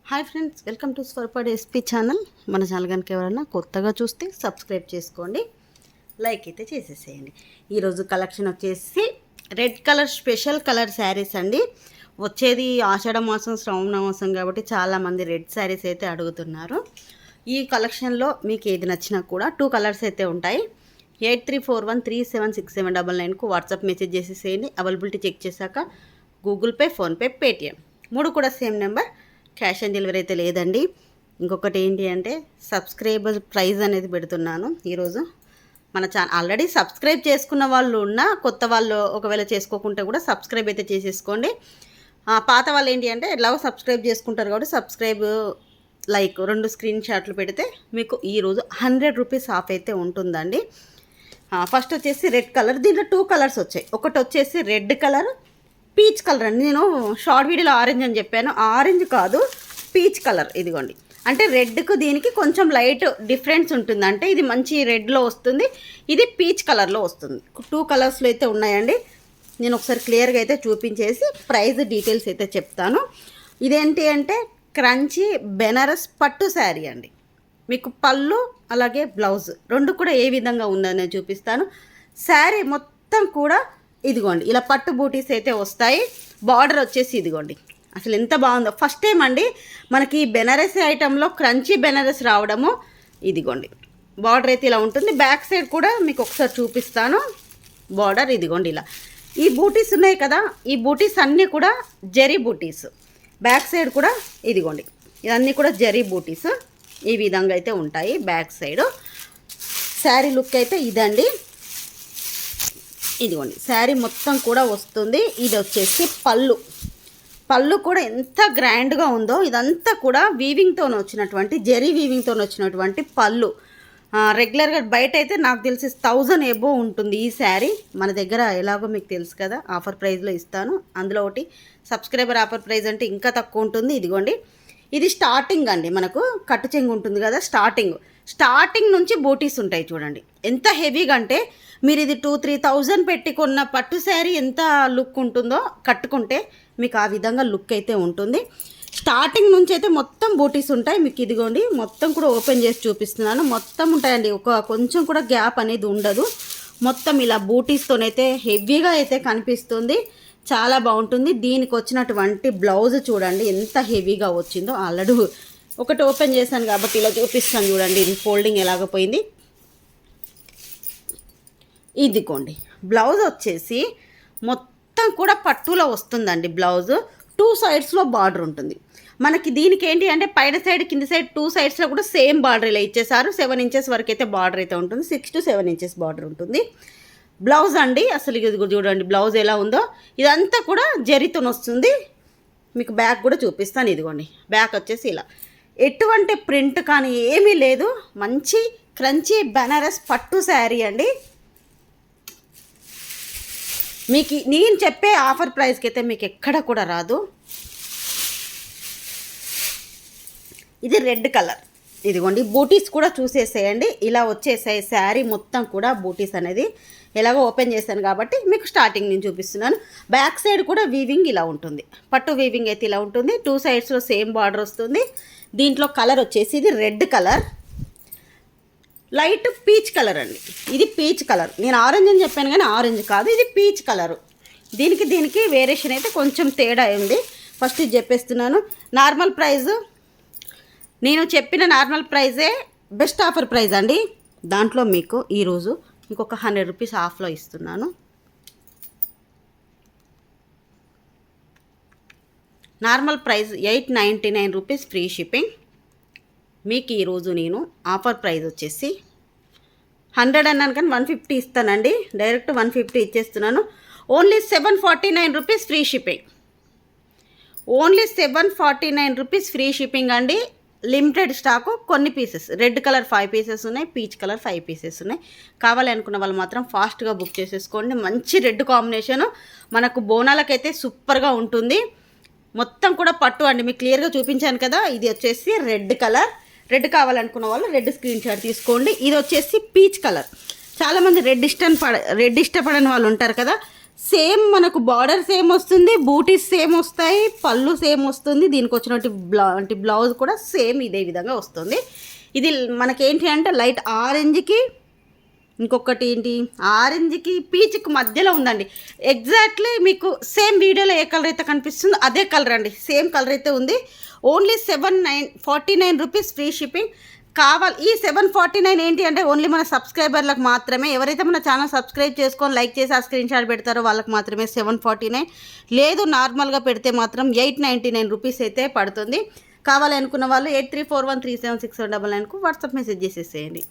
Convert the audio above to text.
Hi friends, welcome to Swarapadu SP channel. మన channel కనుక ఎవరైనా కొత్తగా చూస్తే సబ్స్క్రైబ్ చేసుకోండి, లైక్ అయితే చేసేసేయండి. ఈరోజు కలెక్షన్ వచ్చేసి red colour special colour saris అండి. వచ్చేది ఆషాఢ మాసం, శ్రావణ మాసం కాబట్టి చాలామంది రెడ్ శారీస్ అయితే అడుగుతున్నారు. ఈ కలెక్షన్లో మీకు ఏది నచ్చినా కూడా 2 కలర్స్ అయితే ఉంటాయి. 8341376799కు వాట్సాప్ మెసేజ్ చేసేసేయండి. అవైలబిలిటీ చెక్ చేశాక గూగుల్ పే, ఫోన్పే, పేటిఎం 3 కూడా same number. Cash on delivery అయితే లేదండి. ఇంకొకటి ఏంటి అంటే సబ్స్క్రైబర్ ప్రైజ్ అనేది పెడుతున్నాను ఈరోజు. మన ఆల్రెడీ సబ్స్క్రైబ్ చేసుకున్న వాళ్ళు ఉన్నా, కొత్త వాళ్ళు ఒకవేళ చేసుకోకుంటే కూడా సబ్స్క్రైబ్ అయితే చేసేసుకోండి. పాత వాళ్ళు ఏంటి అంటే ఎలాగో సబ్స్క్రైబ్ చేసుకుంటారు కాబట్టి సబ్స్క్రైబ్ లైక్ 2 స్క్రీన్ షాట్లు పెడితే మీకు ఈరోజు 100 రూపీస్ ఆఫ్ అయితే ఉంటుందండి. ఫస్ట్ వచ్చేసి రెడ్ కలర్. దీంట్లో 2 కలర్స్ వచ్చాయి. ఒకటి వచ్చేసి రెడ్ కలర్, పీచ్ కలర్ అండి. నేను షార్ట్ వీడియోలో ఆరెంజ్ అని చెప్పాను, ఆరెంజ్ కాదు పీచ్ కలర్. ఇదిగోండి, అంటే రెడ్కు దీనికి కొంచెం లైట్ డిఫరెన్స్ ఉంటుంది. అంటే ఇది మంచి రెడ్లో వస్తుంది, ఇది పీచ్ కలర్లో వస్తుంది. 2 కలర్స్లో అయితే ఉన్నాయండి. నేను ఒకసారి క్లియర్గా అయితే చూపించేసి ప్రైస్ డీటెయిల్స్ అయితే చెప్తాను. ఇదేంటి అంటే క్రంచీ బెనారస్ పట్టు శారీ అండి. మీకు పళ్ళు అలాగే బ్లౌజ్ 2 కూడా ఏ విధంగా ఉందని నేను చూపిస్తాను. శారీ మొత్తం కూడా ఇదిగోండి ఇలా పట్టు బూటీస్ అయితే వస్తాయి. బార్డర్ వచ్చేసి ఇదిగోండి, అసలు ఎంత బాగుందో. ఫస్ట్ టైం అండి మనకి బెనారస్ ఐటెంలో క్రంచీ బెనారస్ రావడము. ఇదిగోండి బార్డర్ అయితే ఇలా ఉంటుంది. బ్యాక్ సైడ్ కూడా మీకు ఒకసారి చూపిస్తాను. బార్డర్ ఇదిగోండి ఇలా. ఈ బూటీస్ ఉన్నాయి కదా, ఈ బూటీస్ అన్నీ కూడా జరీ బూటీస్. బ్యాక్ సైడ్ కూడా ఇదిగోండి, ఇవన్నీ కూడా జరీ బూటీస్. ఈ విధంగా అయితే ఉంటాయి బ్యాక్ సైడ్. శారీ లుక్ అయితే ఇదండి. ఇదిగోండి శారీ మొత్తం కూడా వస్తుంది. ఇది వచ్చేసి పళ్ళు కూడా ఎంత గ్రాండ్గా ఉందో. ఇదంతా కూడా వీవింగ్తో వచ్చినటువంటి జరీ వీవింగ్తో వచ్చినటువంటి పళ్ళు. రెగ్యులర్గా బయట అయితే నాకు తెలిసి 1000 ఎబో ఉంటుంది ఈ శారీ. మన దగ్గర ఎలాగో మీకు తెలుసు కదా, ఆఫర్ ప్రైస్లో ఇస్తాను. అందులో ఒకటి సబ్స్క్రైబర్ ఆఫర్ ప్రైస్ అంటే ఇంకా తక్కువ ఉంటుంది. ఇదిగోండి, ఇది స్టార్టింగ్ అండి. మనకు కట్టు చెంగు ఉంటుంది కదా, స్టార్టింగ్ నుంచి బూటీస్ ఉంటాయి. చూడండి ఎంత హెవీగా అంటే మీరు ఇది 2-3,000 పెట్టి కొన్న పట్టు శారీ ఎంత లుక్ ఉంటుందో కట్టుకుంటే మీకు ఆ విధంగా లుక్ అయితే ఉంటుంది. స్టార్టింగ్ నుంచి అయితే మొత్తం బూటీస్ ఉంటాయి. మీకు ఇదిగోండి మొత్తం కూడా ఓపెన్ చేసి చూపిస్తున్నాను. మొత్తం ఉంటాయండి, కొంచెం కూడా గ్యాప్ అనేది ఉండదు. మొత్తం ఇలా బూటీస్తోనైతే హెవీగా అయితే కనిపిస్తుంది. చాలా బాగుంటుంది. దీనికి వచ్చినటువంటి బ్లౌజ్ చూడండి ఎంత హెవీగా వచ్చిందో. ఆల్రెడీ ఒకటి ఓపెన్ చేశాను కాబట్టి ఇలా చూపిస్తాను. చూడండి ఇది ఫోల్డింగ్ ఎలాగపోయింది. ఇదిగోండి బ్లౌజ్ వచ్చేసి మొత్తం కూడా పట్టులో వస్తుందండి. బ్లౌజ్ 2 సైడ్స్లో బార్డర్ ఉంటుంది. మనకి దీనికి ఏంటి అంటే పైన సైడ్ కింద సైడ్ 2 సైడ్స్లో కూడా సేమ్ బార్డర్ ఇలా ఇచ్చేసారు. 7 ఇంచెస్ వరకు అయితే బార్డర్ అయితే ఉంటుంది. 6 to 7 ఇంచెస్ బార్డర్ ఉంటుంది. బ్లౌజ్ అండి అసలు ఇది చూడండి బ్లౌజ్ ఎలా ఉందో. ఇదంతా కూడా జరీతో వస్తుంది. మీకు బ్యాక్ కూడా చూపిస్తాను. ఇదిగోండి బ్యాక్ వచ్చేసి ఇలా ఎటువంటి ప్రింట్ కానీ ఏమీ లేదు. మంచి క్రంచీ బెనారస్ పట్టు శారీ అండి. మీకు నేను చెప్పే ఆఫర్ ప్రైస్కి అయితే మీకు ఎక్కడ కూడా రాదు. ఇది రెడ్ కలర్. ఇదిగోండి బూటీస్ కూడా చూసేసేయండి. ఇలా వచ్చేసాయి శారీ మొత్తం కూడా బూటీస్ అనేది. ఎలాగో ఓపెన్ చేశాను కాబట్టి మీకు స్టార్టింగ్ నేను చూపిస్తున్నాను. బ్యాక్ సైడ్ కూడా వీవింగ్ ఇలా ఉంటుంది. పట్టు వీవింగ్ అయితే ఇలా ఉంటుంది. 2 సైడ్స్లో సేమ్ బార్డర్ వస్తుంది. దీంట్లో కలర్ వచ్చేసి ఇది red colour, light peach colour అండి. ఇది పీచ్ కలర్. నేను ఆరెంజ్ అని చెప్పాను కానీ ఆరెంజ్ కాదు, ఇది పీచ్ కలరు. దీనికి వేరియేషన్ అయితే కొంచెం తేడా ఉంది. ఫస్ట్ ఇది చెప్పేస్తున్నాను. నార్మల్ ప్రైస్ నేను చెప్పిన నార్మల్ ప్రైజే బెస్ట్ ఆఫర్ ప్రైస్ అండి. దాంట్లో మీకు ఈరోజు ఇంకొక 100 రూపీస్ ఆఫ్లో ఇస్తున్నాను. Normal price 899 rupees free shipping. మీకు ఈరోజు నేను ఆఫర్ ప్రైస్ వచ్చేసి 100 అన్నాను కానీ 150 ఇస్తానండి. డైరెక్ట్ 150 ఇచ్చేస్తున్నాను. Only 749 rupees free shipping. Only 749 rupees free shipping అండి. లిమిటెడ్ స్టాకు, కొన్ని పీసెస్. రెడ్ కలర్ 5 పీసెస్ ఉన్నాయి, పీచ్ కలర్ 5 పీసెస్ ఉన్నాయి. కావాలి అనుకున్న వాళ్ళు మాత్రం ఫాస్ట్గా బుక్ చేసేసుకోండి. మంచి రెడ్ కాంబినేషను, మనకు బోనాలకైతే సూపర్గా ఉంటుంది. మొత్తం కూడా పట్టు అండి. మీకు క్లియర్గా చూపించాను కదా. ఇది వచ్చేసి రెడ్ కలర్. రెడ్ కావాలనుకున్న వాళ్ళు రెడ్ స్క్రీన్ షాట్ తీసుకోండి. ఇది వచ్చేసి పీచ్ కలర్. చాలామంది రెడ్ ఇష్టపడని వాళ్ళు ఉంటారు కదా, సేమ్ మనకు బార్డర్ సేమ్ వస్తుంది, బూటీస్ సేమ్ వస్తాయి, పళ్ళు సేమ్ వస్తుంది. దీనికి వచ్చినటువంటి బ్లౌజ్ కూడా సేమ్ ఇదే విధంగా వస్తుంది. ఇది మనకేంటి అంటే లైట్ ఆరెంజ్కి ఇంకొకటి ఏంటి ఆరెంజ్కి పీచ్కి మధ్యలో ఉందండి. ఎగ్జాక్ట్లీ మీకు సేమ్ వీడియోలో ఏ కలర్ అయితే కనిపిస్తుందో అదే కలర్ అండి, సేమ్ కలర్ అయితే ఉంది. Only 749 rupees free shipping. కావాలి ఈ 749 ఏంటి అంటే ఓన్లీ మన సబ్స్క్రైబర్లకు మాత్రమే. ఎవరైతే మన ఛానల్ సబ్స్క్రైబ్ చేసుకొని లైక్ చేసి ఆ స్క్రీన్ షాట్ పెడతారో వాళ్ళకి మాత్రమే 749. లేదు నార్మల్గా పెడితే మాత్రం 899 రూపీస్ అయితే పడుతుంది. కావాలి అనుకున్న వాళ్ళు 8341376799కు వాట్సాప్ మెసేజ్ చేసేసేయండి.